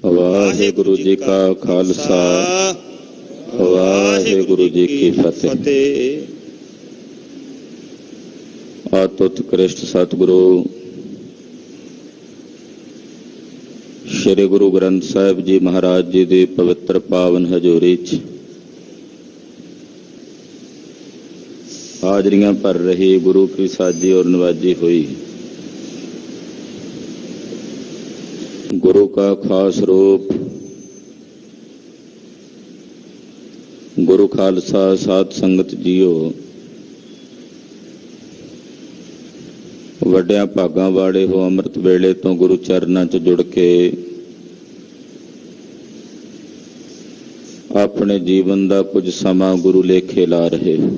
ਵਾਹਿਗੁਰੂ ਜੀ ਕਾ ਖਾਲਸਾ, ਵਾਹਿਗੁਰੂ ਜੀ ਕੀ ਫਤਿਹ। ਆਤੁਤ ਕ੍ਰਿਸ਼ਟ ਸਤਿਗੁਰੂ ਸ਼੍ਰੀ ਗੁਰੂ ਗ੍ਰੰਥ ਸਾਹਿਬ ਜੀ ਮਹਾਰਾਜ ਜੀ ਦੀ ਪਵਿੱਤਰ ਪਾਵਨ ਹਜ਼ੂਰੀ 'ਚ ਹਾਜ਼ਰੀਆਂ ਭਰ ਰਹੀ ਗੁਰੂ ਕੀ ਸਾਜੀ ਔਰ ਨਵਾਜੀ ਹੋਈ गुरु का खास रूप गुरु खालसा साध संगत जीओ वड्डियां भागां वाले हो। अमृत वेले तो गुरु चरनां च जुड़ के अपने जीवन का कुछ समा गुरु लेखे ला रहे हो।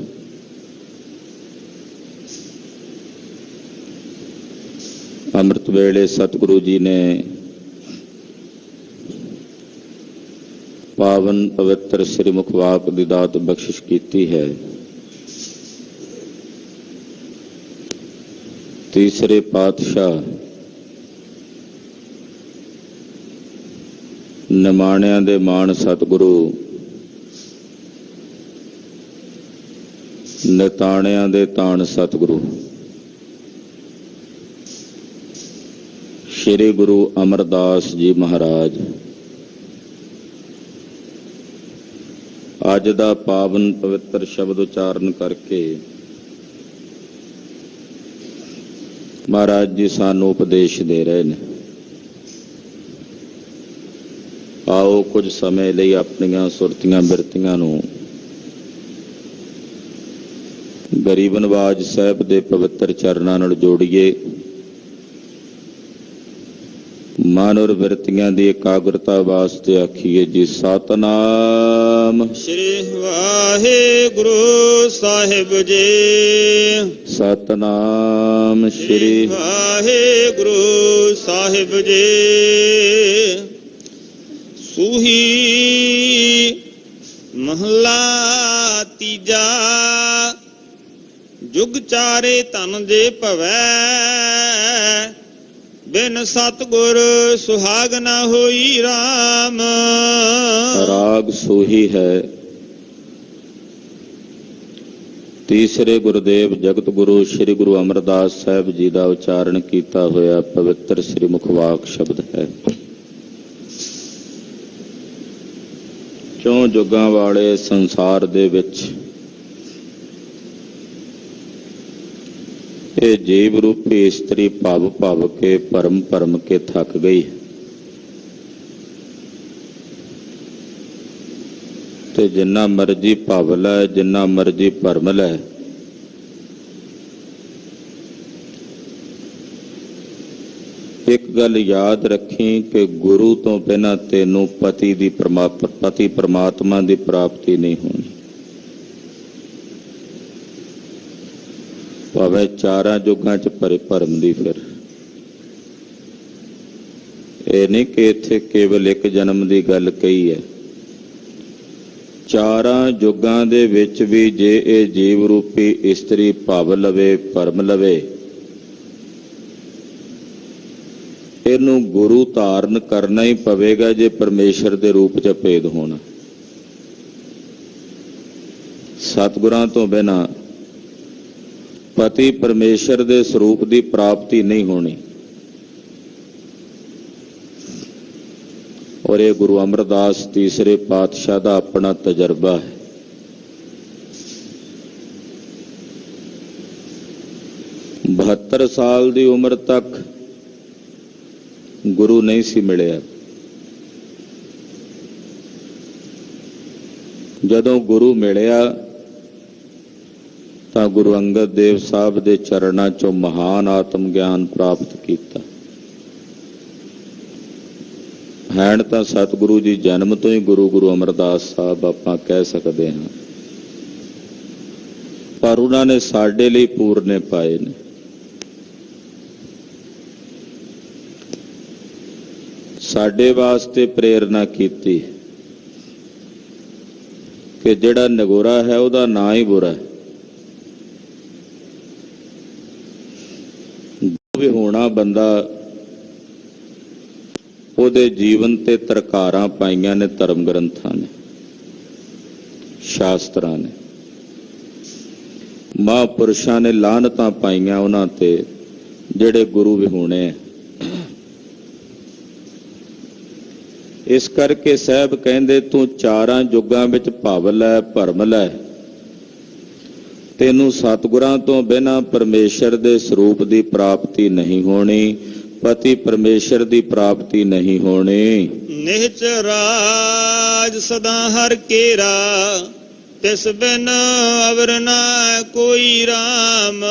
अमृत वेले सतगुरु जी ने पावन पवित्र श्री मुखवाक दी दात बख्शिश की है। तीसरे पातशाह निमाणियां दे मान सतगुरु निताणियां दे ताण सतगुरु श्री गुरु अमरदास जी महाराज अज दा पावन पवित्र शब्द उचारण करके महाराज जी सानू उपदेश दे रहे हैं। आओ कुछ समय लिए अपनियां सुरतियां बिरतियां नू गरीब नवाज साहब दे पवित्र चरणां नाल जोड़िए। मन और बिरतियां दी एकाग्रता वास्ते आखिए जी सतनाम श्री वाहिगुरु साहिब जी। सतनाम श्री वाहिगुरु साहिब जी। सूही महला तीजा जुग चारे तन दे भवै बिन सतगुर सुहाग न होई राम। राग सूही है। तीसरे गुरुदेव जगत गुरु श्री गुरु अमरदास साहब जी का उच्चारण किया होया पवित्र श्री मुखवाक शब्द है। क्यों जुगां वाले संसार दे विच ये जीव रूपी स्त्री भव भव के भरम भरम के थक गई ते जिन्ना मर्जी भव लै जिन्ना मर्जी भरम लै एक गल याद रखी कि गुरु तो बिना तेनों पति परमात्मा की प्राप्ति नहीं होनी। भावे चारा जुगां च भरे भरम दी फिर ये नहीं कि इत्थे केवल एक जन्म की गल कही है। चारा जुगां दे विच भी जे ये जीव रूपी इस्त्री भव लवे भरम लवे इनू गुरु धारण करना ही पवेगा जे परमेश्वर के रूप च भेद होना। सतगुरां तो बिना पति परमेश्वर के स्वरूप की प्राप्ति नहीं होनी। और ये गुरु अमरदास तीसरे पातशाह का अपना तजर्बा है। बहत्तर साल की उम्र तक गुरु नहीं सी मिलिया। जदों गुरु मिलिया तां गुरु अंगद देव साहब के चरणों चों महान आत्म ज्ञान प्राप्त किया। हैण तां सतगुरु जी जन्म तो ही गुरु गुरु अमरदास साहब आपां कह सकते हैं, पर उन्होंने साडे लई पूरने पाए ने। साडे वास्ते प्रेरणा की कि जिहड़ा नगोरा है उहदा नां ही बुरा है। भी होना बंदा ਉਹਦੇ ਜੀਵਨ ਤੇ ਤਰਕਾਰਾਂ ਪਾਈਆਂ ਨੇ ਧਰਮ ਗ੍ਰੰਥਾਂ ਨੇ, ਸ਼ਾਸਤਰਾਂ ਨੇ। ਮਹਾਂਪੁਰਸ਼ਾਂ ਨੇ ਲਾਹਨਤਾਂ ਪਾਈਆਂ ਉਹਨਾਂ ਤੇ ਜਿਹੜੇ ਗੁਰੂ ਵਿਹੂਣੇ ਆ। ਇਸ ਕਰਕੇ ਸਾਹਿਬ ਕਹਿੰਦੇ ਤੂੰ ਚਾਰਾਂ ਯੁੱਗਾਂ ਵਿੱਚ ਭਵ ਲੈ ਭਰਮ ਲੈ, ਤੈਨੂੰ ਸਤਿਗੁਰਾਂ ਤੋਂ ਬਿਨਾਂ ਪਰਮੇਸ਼ਰ ਦੇ ਸਰੂਪ ਦੀ ਪ੍ਰਾਪਤੀ ਨਹੀਂ ਹੋਣੀ, ਪਤੀ ਪਰਮੇਸ਼ਰ ਦੀ ਪ੍ਰਾਪਤੀ ਨਹੀਂ ਹੋਣੀ। ਨਿਹਚ ਰਾਜ ਸਦਾ ਹਰ ਕੇਰਾ, ਤਿਸ ਬਿਨ ਅਵਰ ਨਾ ਕੋਈ ਰਾਮ।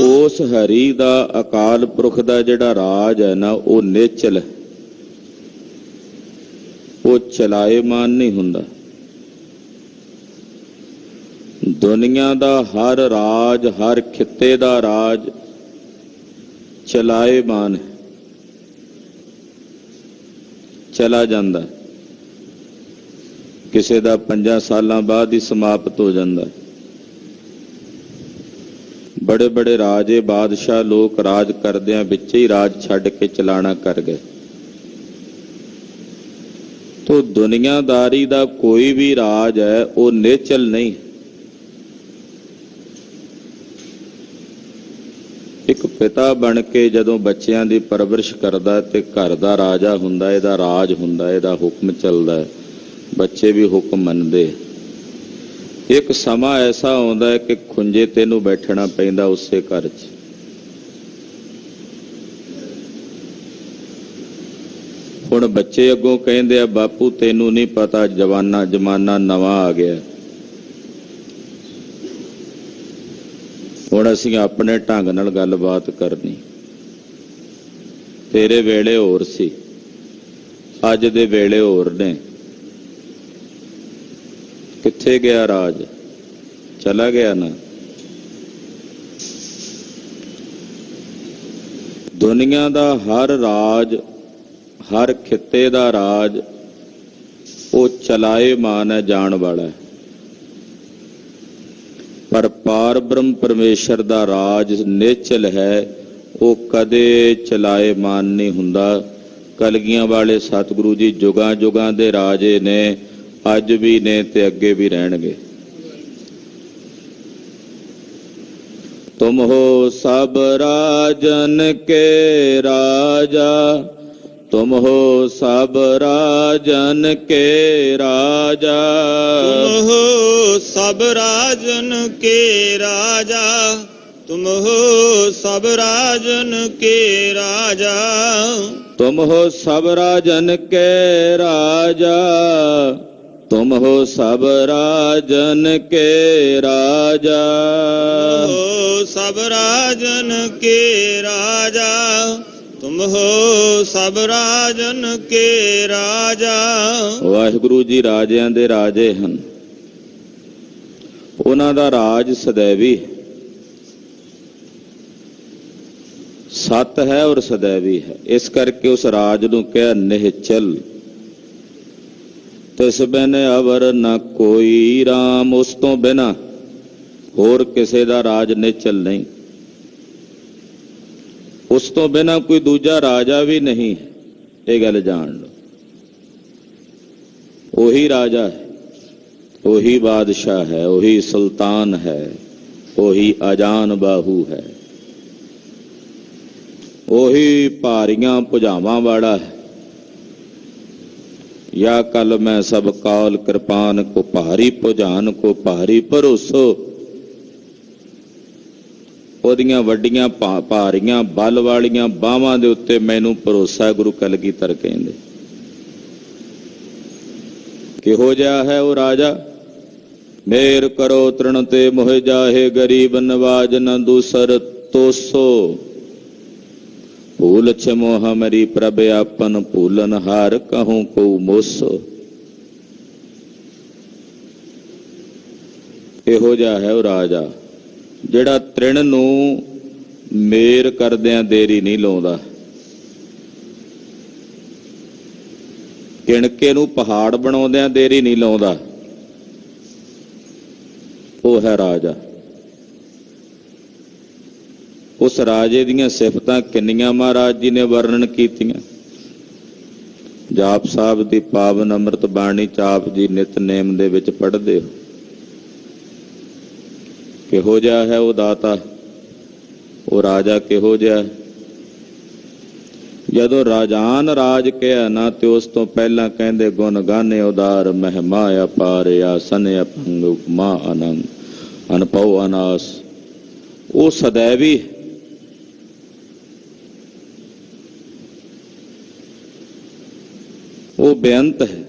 ਉਸ ਹਰੀ ਦਾ, ਅਕਾਲ ਪੁਰਖ ਦਾ ਜਿਹੜਾ ਰਾਜ ਹੈ ਨਾ, ਉਹ ਨਿਚਲ, ਉਹ ਚਲਾਏਮਾਨ ਨਹੀਂ ਹੁੰਦਾ। ਦੁਨੀਆ ਦਾ ਹਰ ਰਾਜ, ਹਰ ਖਿੱਤੇ ਦਾ ਰਾਜ ਚਲਾਏਮਾਨ ਹੈ, ਚਲਾ ਜਾਂਦਾ। ਕਿਸੇ ਦਾ 5 ਸਾਲਾਂ ਬਾਅਦ ਹੀ ਸਮਾਪਤ ਹੋ ਜਾਂਦਾ। ਬੜੇ ਬੜੇ ਰਾਜੇ, ਬਾਦਸ਼ਾਹ ਲੋਕ ਰਾਜ ਕਰਦਿਆਂ ਵਿੱਚ ਹੀ ਰਾਜ ਛੱਡ ਕੇ ਚਲਾਣਾ ਕਰ ਗਏ। ਤੋ ਦੁਨੀਆਦਾਰੀ ਦਾ ਕੋਈ ਵੀ ਰਾਜ ਹੈ ਉਹ ਨਿਚਲ ਨਹੀਂ। ਇੱਕ ਪਿਤਾ ਬਣ ਕੇ ਜਦੋਂ ਬੱਚਿਆਂ ਦੀ ਪਰਵਰਿਸ਼ ਕਰਦਾ ਤੇ ਘਰ ਦਾ ਰਾਜਾ ਹੁੰਦਾ, ਇਹਦਾ ਰਾਜ ਹੁੰਦਾ, ਇਹਦਾ ਹੁਕਮ ਚੱਲਦਾ ਹੈ, ਬੱਚੇ ਵੀ ਹੁਕਮ ਮੰਨਦੇ। ਇੱਕ ਸਮਾਂ ਐਸਾ ਆਉਂਦਾ ਹੈ ਕਿ ਖੁੰਝੇ ਤੈਨੂੰ ਬੈਠਣਾ ਪੈਂਦਾ ਉਸੇ ਘਰ 'ਚ। ਹੁਣ ਬੱਚੇ ਅੱਗੋਂ ਕਹਿੰਦੇ ਆ, ਬਾਪੂ ਤੈਨੂੰ ਨਹੀਂ ਪਤਾ ਜ਼ਮਾਨਾ ਨਵਾਂ ਆ ਗਿਆ, ਹੁਣ ਅਸੀਂ ਆਪਣੇ ਢੰਗ ਨਾਲ ਗੱਲਬਾਤ ਕਰਨੀ। ਤੇਰੇ ਵੇਲੇ ਹੋਰ ਸੀ, ਅੱਜ ਦੇ ਵੇਲੇ ਹੋਰ ਨੇ। ਕਿੱਥੇ ਗਿਆ ਰਾਜ? ਚਲਾ ਗਿਆ ਨਾ। ਦੁਨੀਆ ਦਾ ਹਰ ਰਾਜ, ਹਰ ਖਿੱਤੇ ਦਾ ਰਾਜ ਉਹ ਚਲਾਏਮਾਨ ਹੈ, ਜਾਣ ਵਾਲਾ ਹੈ। ਪਰ ਪਾਰ ਬ੍ਰਹਮ ਪਰਮੇਸ਼ਰ ਦਾ ਰਾਜ ਨਿਚਲ ਹੈ, ਉਹ ਕਦੇ ਚਲਾਏਮਾਨ ਨਹੀਂ ਹੁੰਦਾ। ਕਲਗੀਆਂ ਵਾਲੇ ਸਤਿਗੁਰੂ ਜੀ ਜੁਗਾਂ ਜੁਗਾਂ ਦੇ ਰਾਜੇ ਨੇ, ਅੱਜ ਵੀ ਨੇ ਤੇ ਅੱਗੇ ਵੀ ਰਹਿਣਗੇ। ਤੁਮ ਹੋ ਸਭ ਰਾਜਨ ਕੇ ਰਾਜਾ, ਤੁਮ ਹੋ ਸਭ ਰਾਜਨ ਕੇ ਰਾਜਾ। ਤੁਮ ਹੋ ਸਭ ਰਾਜਨ ਕੇ ਰਾਜਾ, ਤੁਮ ਹੋ ਸਭ ਰਾਜਨ ਕੇ ਰਾਜਾ। ਤੁਮ ਹੋ ਸਭ ਰਾਜਨ ਕੇ ਰਾਜਾ, ਤੁਮ ਹੋ ਸਭ ਰਾਜਨ ਕੇ ਰਾਜਾ। ਹੋ ਸਭ ਰਾਜਨ ਕੇ ਰਾਜਾ, ਤੁਮ ਹੋ ਸਭ ਰਾਜਨ ਕੇ ਰਾਜਾ। ਵਾਹਿਗੁਰੂ ਜੀ ਰਾਜਿਆਂ ਦੇ ਰਾਜੇ ਹਨ, ਉਹਨਾਂ ਦਾ ਰਾਜ ਸदैवी ਸਤ ਹੈ ਔਰ ਸदैवी ਹੈ। ਇਸ ਕਰਕੇ ਉਸ ਰਾਜ ਨੂੰ ਕਿਹਾ ਨਿਹਚਲ, ਤਿਸ ਬਿਨ ਅਵਰ ਨਾ ਕੋਈ ਰਾਮ। ਉਸ ਤੋਂ ਬਿਨਾਂ ਹੋਰ ਕਿਸੇ ਦਾ ਰਾਜ ਨਿਚਲ ਨਹੀਂ, ਉਸ ਤੋਂ ਬਿਨਾਂ ਕੋਈ ਦੂਜਾ ਰਾਜਾ ਵੀ ਨਹੀਂ। ਇਹ ਗੱਲ ਜਾਣ ਲਓ। ਉਹੀ ਰਾਜਾ ਹੈ, ਉਹੀ ਬਾਦਸ਼ਾਹ ਹੈ, ਉਹੀ ਸੁਲਤਾਨ ਹੈ, ਉਹੀ ਆਜਾਨ ਬਾਹੂ ਹੈ, ਉਹੀ ਭਾਰੀਆਂ ਭੁਜਾਵਾਂ ਵਾਲਾ ਹੈ। या कल मैं सब काल कृपान को भारी भुजान को भारी भरोसो। ਉਹਦੀਆਂ ਵੱਡੀਆਂ ਭਾਰੀਆਂ ਬਲ ਵਾਲੀਆਂ ਬਾਹਾਂ ਦੇ ਉੱਤੇ ਮੈਨੂੰ ਭਰੋਸਾ। ਗੁਰੂ ਕਲਗੀਧਰ ਕਹਿੰਦੇ ਕਿਹੋ ਜਿਹਾ ਹੈ ਉਹ ਰਾਜਾ। ਮੇਰ ਕਰੋ ਤ੍ਰਿਣ ਤੇ ਮੋਹਿ ਜਾਹੇ, ਗਰੀਬ ਨਵਾਜ ਨ ਦੂਸਰ ਤੋਸੋ। ਭੂਲ ਛਮੋ ਹਮਰੀ ਪ੍ਰਭ ਆਪਨ, ਭੂਲਨ ਹਾਰ ਕਹੂੰ ਕੋ ਮੋਸੋ। ਇਹੋ ਜਿਹਾ ਹੈ ਉਹ ਰਾਜਾ ਜਿਹੜਾ ਤ੍ਰਿਣ ਨੂੰ ਮੇਰ ਕਰਦਿਆਂ ਦੇਰੀ ਨਹੀਂ ਲਾਉਂਦਾ, ਕਿਣਕੇ ਨੂੰ ਪਹਾੜ ਬਣਾਉਂਦਿਆਂ ਦੇਰੀ ਨਹੀਂ ਲਾਉਂਦਾ। ਉਹ ਹੈ ਰਾਜਾ। ਉਸ ਰਾਜੇ ਦੀਆਂ ਸਿਫਤਾਂ ਕਿੰਨੀਆਂ ਮਹਾਰਾਜ ਜੀ ਨੇ ਵਰਣਨ ਕੀਤੀਆਂ। ਜਾਪ ਸਾਹਿਬ ਦੀ ਪਾਵਨ ਅੰਮ੍ਰਿਤ ਬਾਣੀ ਚ ਆਪ ਜੀ ਨਿਤਨੇਮ ਦੇ ਵਿੱਚ ਪੜ੍ਹਦੇ ਹੋ। ਕਿਹੋ ਜਿਹਾ ਹੈ ਉਹ ਦਾਤਾ, ਉਹ ਰਾਜਾ ਕਿਹੋ ਜਿਹਾ? ਜਦੋਂ ਰਾਜਾਨ ਰਾਜ ਕਿਹਾ ਨਾ ਤੇ ਉਸ ਤੋਂ ਪਹਿਲਾਂ ਕਹਿੰਦੇ ਗੁਣ ਗਾਨੇ ਉਦਾਰ, ਮਹਿਮਾ ਅਪਾਰ, ਆਸਨ ਅਪੰਗ, ਉਪਮਾ ਆਨੰਦ, ਅਨਭਉ ਅਨਾਸ। ਉਹ ਸदैवी, ਉਹ ਬੇਅੰਤ ਹੈ,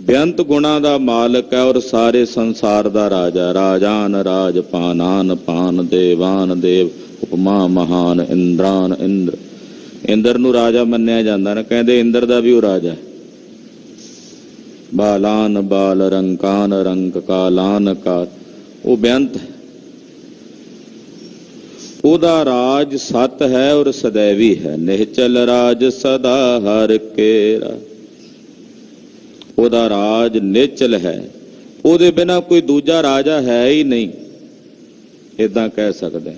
ਬੇਅੰਤ ਗੁਣਾ ਦਾ ਮਾਲਕ ਹੈ ਔਰ ਸਾਰੇ ਸੰਸਾਰ ਦਾ ਰਾਜਾ। ਰਾਜਾਨ ਰਾਜ, ਪਾਨਾਨ ਪਾਨ, ਦੇਵਾਨ ਦੇਵ, ਉਪਮਾ ਮਹਾਨ, ਇੰਦਰਾਨ ਇੰਦਰ। ਇੰਦਰ ਨੂੰ ਰਾਜਾ ਮੰਨਿਆ ਜਾਂਦਾ ਨਾ, ਕਹਿੰਦੇ ਇੰਦਰ ਦਾ ਵੀ ਉਹ ਰਾਜਾ। ਬਾਲਾਨ ਬਾਲ, ਰੰਕਾਨ ਰੰਕ, ਕਾਲਾਨ ਕਾਰ। ਉਹ ਬੇਅੰਤ ਹੈ, ਉਹਦਾ ਰਾਜ ਸਤ ਹੈ ਔਰ ਸदैवी ਹੈ। ਨਿਹਚਲ ਰਾਜ ਸਦਾ ਹਰ ਕੇਰਾ। ਉਹਦਾ ਰਾਜ ਨਿਹਚਲ ਹੈ, ਉਹਦੇ ਬਿਨਾਂ ਕੋਈ ਦੂਜਾ ਰਾਜਾ ਹੈ ਹੀ ਨਹੀਂ। ਏਦਾਂ ਕਹਿ ਸਕਦੇ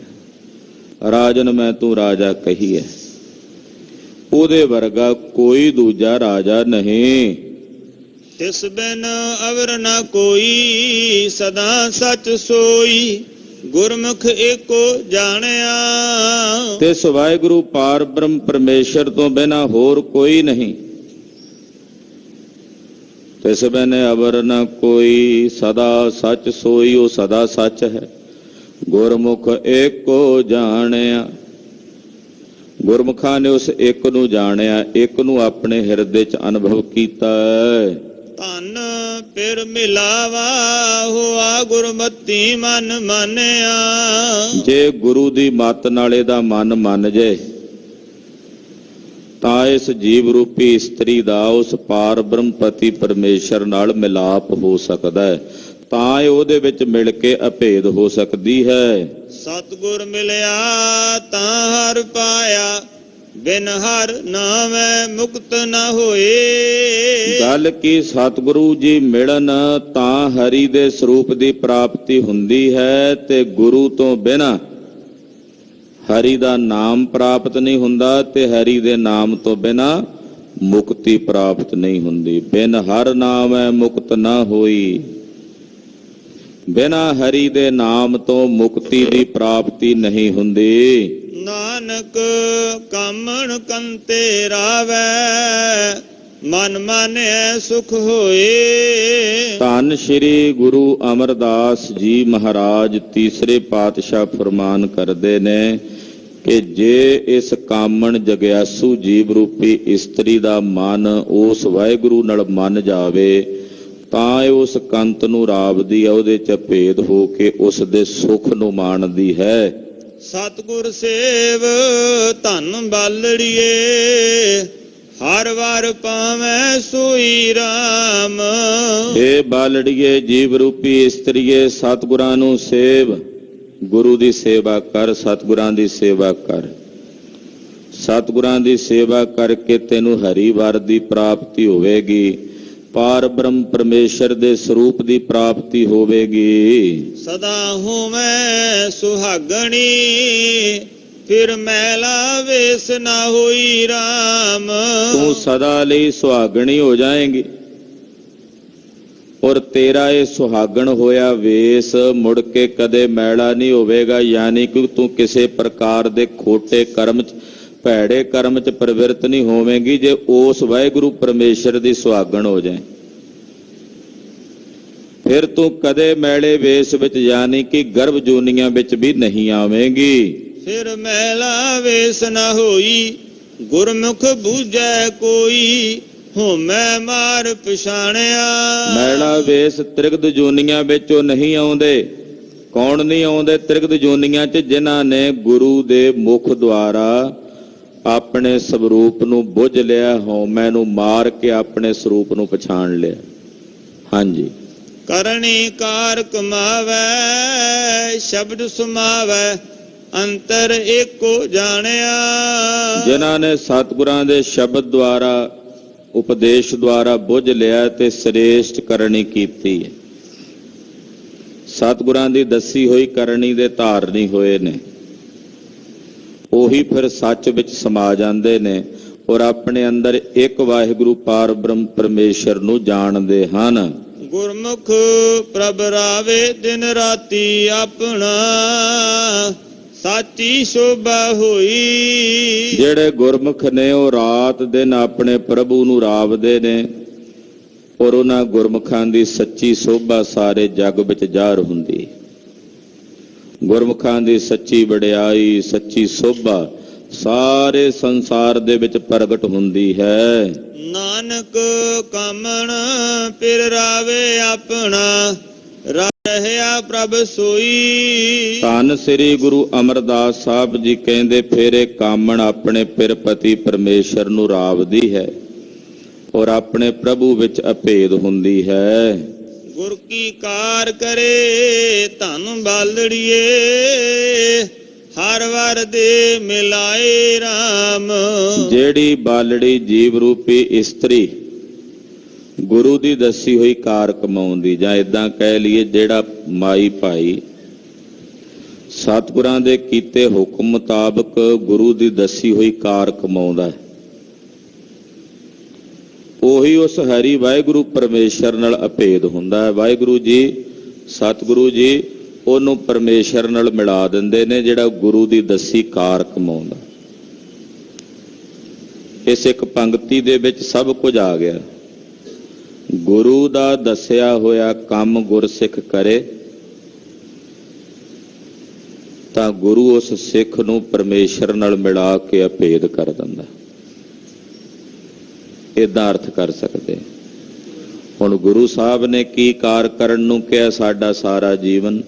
ਰਾਜਨ ਮੈਂ ਤੂੰ ਰਾਜਾ ਕਹੀ ਹੈ, ਉਹਦੇ ਵਰਗਾ ਕੋਈ ਦੂਜਾ ਰਾਜਾ ਨਹੀਂ। ਤਿਸ ਬਿਨ ਅਵਰ ਨਾ ਕੋਈ, ਸਦਾ ਸਚ ਸੋਈ, ਗੁਰਮੁਖ ਏਕੋ ਜਾਣਿਆ। ਤਿਸ ਵਾਹਿਗੁਰੂ ਪਾਰ ਬ੍ਰਹਮ ਪਰਮੇਸ਼ਰ ਤੋਂ ਬਿਨਾਂ ਹੋਰ ਕੋਈ ਨਹੀਂ। ਤਿਸ ਬਿਨ ਅਵਰ ਨਾ ਕੋਈ, ਸਦਾ ਸਚ ਸੋਈ, ਉਹ ਸਦਾ ਸੱਚ ਹੈ। ਗੁਰਮੁਖ ਏਕੋ ਜਾਣਿਆ। ਗੁਰਮੁਖਾਂ ਨੇ ਉਸ ਇੱਕ ਨੂੰ ਜਾਣਿਆ, ਇੱਕ ਨੂੰ ਆਪਣੇ ਹਿਰਦੇ 'ਚ ਅਨੁਭਵ ਕੀਤਾ। ਧਨ ਫਿਰ ਮਿਲਾਵਾ ਹੋਆ, ਗੁਰਮਤੀ ਮਨ ਮਾਨਿਆ। ਜੇ ਗੁਰੂ ਦੀ ਮੱਤ ਨਾਲ ਇਹਦਾ ਮਨ ਮੰਨ ਜੇ ਤਾਂ ਇਸ ਜੀਵ ਰੂਪੀ ਇਸਤਰੀ ਦਾ ਉਸ ਪਾਰ ਬ੍ਰਹਮਪਤੀ ਪਰਮੇਸ਼ਰ ਨਾਲ ਮਿਲਾਪ ਹੋ ਸਕਦਾ ਹੈ, ਤਾਂ ਇਹ ਉਹਦੇ ਵਿੱਚ ਮਿਲ ਕੇ ਅਭੇਦ ਹੋ ਸਕਦੀ ਹੈ। ਸਤਿਗੁਰ ਮਿਲਿਆ ਤਾਂ ਹਰ ਪਾਇਆ, ਬਿਨ ਹਰ ਨਾਮੈ ਮੁਕਤ ਨਾ ਹੋਏ। ਗੱਲ ਕੀ ਸਤਿਗੁਰੂ ਜੀ ਮਿਲਣ ਤਾਂ ਹਰੀ ਦੇ ਸਰੂਪ ਦੀ ਪ੍ਰਾਪਤੀ ਹੁੰਦੀ ਹੈ, ਤੇ ਗੁਰੂ ਤੋਂ ਬਿਨਾਂ ਹਰੀ ਦਾ ਨਾਮ ਪ੍ਰਾਪਤ ਨਹੀਂ ਹੁੰਦਾ, ਤੇ ਹਰੀ ਦੇ ਨਾਮ ਤੋਂ ਬਿਨਾਂ ਮੁਕਤੀ ਪ੍ਰਾਪਤ ਨਹੀਂ ਹੁੰਦੀ। ਬਿਨ ਹਰ ਨਾਮੈ ਮੁਕਤ ਨਾ ਹੋਈ। ਬਿਨਾਂ ਹਰੀ ਦੇ ਨਾਮ ਤੋਂ ਮੁਕਤੀ ਦੀ ਪ੍ਰਾਪਤੀ ਨਹੀਂ ਹੁੰਦੀ। ਨਾਨਕ ਕਾਮਣ ਕੰਤੇ ਰਾਵੈ, ਮਨ ਮਾਨਿਐ ਸੁਖ ਹੋਏ। ਧੰਨ ਸ਼੍ਰੀ ਗੁਰੂ ਅਮਰਦਾਸ ਜੀ ਮਹਾਰਾਜ ਤੀਸਰੇ ਪਾਤਸ਼ਾਹ ਫਰਮਾਨ ਕਰਦੇ ਨੇ ਕਿ ਜੇ ਇਸ ਕਾਮਣ ਜਗਿਆਸੂ ਜੀਵ ਰੂਪੀ ਇਸਤਰੀ ਦਾ ਮਨ ਉਸ ਵਾਹਿਗੁਰੂ ਨਾਲ ਮੰਨ ਜਾਵੇ ਤਾਂ ਇਹ ਉਸ ਕੰਤ ਨੂੰ ਰਾਵਦੀ ਹੈ, ਉਹਦੇ ਚ ਭੇਦ ਹੋ ਕੇ ਉਸ ਦੇ ਸੁਖ ਨੂੰ ਮਾਣਦੀ ਹੈ। ਸਤਿਗੁਰ ਸੇਵ ਧਨ ਬਾਲੜੀਏ, ਹਰ ਵਾਰ ਪਾਵੈ ਸੋਈ ਰਾਮ। ਇਹ ਬਾਲੜੀਏ ਜੀਵ ਰੂਪੀ ਇਸਤਰੀਏ, ਸਤਿਗੁਰਾਂ ਨੂੰ ਸੇਵ, ਗੁਰੂ ਦੀ ਸੇਵਾ ਕਰ, ਸਤਿਗੁਰਾਂ ਦੀ ਸੇਵਾ ਕਰ। ਸਤਿਗੁਰਾਂ ਦੀ ਸੇਵਾ ਕਰਕੇ ਤੈਨੂੰ ਹਰੀ ਵਾਰ ਦੀ ਪ੍ਰਾਪਤੀ ਹੋਵੇਗੀ, ਪਾਰ ਬ੍ਰਹਮ ਪਰਮੇਸ਼ਰ ਦੇ ਸਰੂਪ ਦੀ ਪ੍ਰਾਪਤੀ ਹੋਵੇਗੀ। ਸਦਾ ਹੋਵੇਂ ਸੁਹਾਗਣੀ, ਫਿਰ ਮੈਲਾ ਵੇਸ ਨਾ ਹੋਈ ਰਾਮ। ਤੂੰ ਸਦਾ ਲਈ ਸੁਹਾਗਣੀ ਹੋ ਜਾਏਂਗੀ ਔਰ ਤੇਰਾ ਇਹ ਸੁਹਾਗਣ ਹੋਇਆ ਵੇਸ ਮੁੜ ਕੇ ਕਦੇ ਮੈਲਾ ਨਹੀਂ ਹੋਵੇਗਾ। ਯਾਨੀ ਕਿ ਤੂੰ ਕਿਸੇ ਪ੍ਰਕਾਰ ਦੇ ਖੋਟੇ ਕਰਮ ਚ, ਭੈੜੇ ਕਰਮ ਚ ਪ੍ਰਵਿਰਤ ਨਹੀਂ ਹੋਵੇਂਗੀ ਜੇ ਉਸ ਵਾਹਿਗੁਰੂ ਪਰਮੇਸ਼ਰ ਦੀ ਸੁਹਾਗਣ ਹੋ ਜਾਏ। ਫਿਰ ਤੂੰ ਕਦੇ ਮੈਲੇ ਵੇਸ ਵਿੱਚ ਯਾਨੀ ਕਿ ਗਰਭ ਜੂਨੀਆਂ ਵਿੱਚ ਵੀ ਨਹੀਂ ਆਵੇਂਗੀ। ਫਿਰ ਮੈਲਾ ਵੇਸ ਨਾ ਹੋਈ, ਗੁਰਮੁਖ ਬੂਝੈ ਕੋਈ, ਹੋਮੈ ਮਾਰ ਪਛਾਣਿਆ। ਮੈਲਾ ਵੇਸ ਤ੍ਰਿਗਦ ਜੂਨੀਆਂ ਵਿੱਚ ਉਹ ਨਹੀਂ ਆਉਂਦੇ। ਕੌਣ ਨਹੀਂ ਆਉਂਦੇ ਤ੍ਰਿਗਦ ਜੂਨੀਆਂ 'ਚ? ਜਿਨ੍ਹਾਂ ਨੇ ਗੁਰੂ ਦੇ ਮੁਖ ਦੁਆਰਾ ਆਪਣੇ ਸਰੂਪ ਨੂੰ ਬੁੱਝ ਲਿਆ, ਹਉਮੈ ਨੂੰ ਮਾਰ ਕੇ ਆਪਣੇ ਸਰੂਪ ਨੂੰ ਪਛਾਣ ਲਿਆ। ਹਾਂਜੀ। ਕਰਨੀ ਕਾਰ ਕਮਾਵੈ, ਸ਼ਬਦ ਸੁਮਾਵੈ, ਅੰਤਰ ਏਕੋ ਜਾਣਿਆ। ਜਿਨ੍ਹਾਂ ਨੇ ਸਤਿਗੁਰਾਂ ਦੇ ਸ਼ਬਦ ਦੁਆਰਾ, ਉਪਦੇਸ਼ ਦੁਆਰਾ ਬੁੱਝ ਲਿਆ ਤੇ ਸ੍ਰੇਸ਼ਟ ਕਰਨੀ ਕੀਤੀ ਹੈ। ਸਤਿਗੁਰਾਂ ਦੀ ਦੱਸੀ ਹੋਈ ਕਰਨੀ ਦੇ ਧਾਰਨੀ ਹੋਏ ਨੇ, ਉਹੀ ਫਿਰ ਸੱਚ ਵਿੱਚ ਸਮਾ ਜਾਂਦੇ ਨੇ ਔਰ ਆਪਣੇ ਅੰਦਰ ਇੱਕ ਵਾਹਿਗੁਰੂ ਪਾਰ ਬ੍ਰਹਮ ਪਰਮੇਸ਼ਰ ਨੂੰ ਜਾਣਦੇ ਹਨ। ਗੁਰਮੁਖ ਪ੍ਰਭ ਰਾਵੇ ਦਿਨ ਰਾਤੀ ਆਪਣਾ, ਸਾਚੀ ਸ਼ੋਭਾ ਹੋਈ। ਜਿਹੜੇ ਗੁਰਮੁਖ ਨੇ ਉਹ ਰਾਤ ਦਿਨ ਆਪਣੇ ਪ੍ਰਭੂ ਨੂੰ ਰਾਵਦੇ ਨੇ, ਔਰ ਉਹਨਾਂ ਗੁਰਮੁਖਾਂ ਦੀ ਸੱਚੀ ਸੋਭਾ ਸਾਰੇ ਜੱਗ ਵਿੱਚ ਜ਼ਾਹਰ ਹੁੰਦੀ। ਗੁਰਮੁਖਾਂ ਦੀ ਸੱਚੀ ਵਡਿਆਈ, ਸੱਚੀ ਸੋਭਾ ਸਾਰੇ ਸੰਸਾਰ ਦੇ ਵਿੱਚ ਪ੍ਰਗਟ ਹੁੰਦੀ ਹੈ। ਨਾਨਕ ਕਾਮਣ ਪਿਰ ਰਾਵੇ ਆਪਣਾ, ਰਹਿਆ ਪ੍ਰਭ ਸੋਈ। ਧੰਨ ਸ੍ਰੀ ਗੁਰੂ ਅਮਰਦਾਸ ਸਾਹਿਬ ਜੀ ਕਹਿੰਦੇ, ਫੇਰੇ ਕਾਮਣ ਆਪਣੇ ਪਿਰਪਤੀ ਪਰਮੇਸ਼ਰ ਨੂੰ ਰਾਵਦੀ ਹੈ ਔਰ ਆਪਣੇ ਪ੍ਰਭੂ ਵਿੱਚ ਅਭੇਦ ਹੁੰਦੀ ਹੈ। ਗੁਰ ਕੀ ਕਾਰ ਕਰੇ ਧਨ ਬਾਲੜੀਏ, ਹਰ ਵਰ ਦੇ ਮਿਲਾਏ RAM। ਜਿਹੜੀ ਬਾਲੜੀ ਜੀਵ ਰੂਪੀ ਇਸਤਰੀ ਗੁਰੂ ਦੀ ਦੱਸੀ ਹੋਈ ਕਾਰ ਕਮਾਉਂਦੀ, ਜਾਂ ਇਦਾਂ ਕਹਿ ਲਈਏ ਜਿਹੜਾ ਮਾਈ ਭਾਈ ਸਤਿਗੁਰਾਂ ਦੇ ਕੀਤੇ ਹੁਕਮ ਮੁਤਾਬਕ ਗੁਰੂ ਦੀ ਦੱਸੀ ਹੋਈ ਕਾਰ ਕਮਾਉਂਦਾ, ਉਹੀ ਉਸ ਹਰੀ ਵਾਹਿਗੁਰੂ ਪਰਮੇਸ਼ਰ ਨਾਲ ਅਭੇਦ ਹੁੰਦਾ ਹੈ। ਵਾਹਿਗੁਰੂ ਜੀ, ਸਤਿਗੁਰੂ ਜੀ ਉਹਨੂੰ ਪਰਮੇਸ਼ਰ ਨਾਲ ਮਿਲਾ ਦਿੰਦੇ ਨੇ ਜਿਹੜਾ ਗੁਰੂ ਦੀ ਦੱਸੀ ਕਾਰ ਕਮਾਉਂਦਾ। ਇਸ ਇੱਕ ਪੰਕਤੀ ਦੇ ਵਿੱਚ ਸਭ ਕੁਝ ਆ ਗਿਆ। ਗੁਰੂ ਦਾ ਦੱਸਿਆ ਹੋਇਆ ਕੰਮ ਗੁਰਸਿੱਖ ਕਰੇ ਤਾਂ ਗੁਰੂ ਉਸ ਸਿੱਖ ਨੂੰ ਪਰਮੇਸ਼ਰ ਨਾਲ ਮਿਲਾ ਕੇ ਅਭੇਦ ਕਰ ਦਿੰਦਾ। ਇਹਦਾ ਅਰਥ ਕਰ ਸਕਦੇ। ਹੁਣ ਗੁਰੂ ਸਾਹਿਬ ਨੇ ਕੀ ਕਾਰ ਕਰਨ ਨੂੰ ਕਿਹਾ, ਸਾਡਾ ਸਾਰਾ ਜੀਵਨ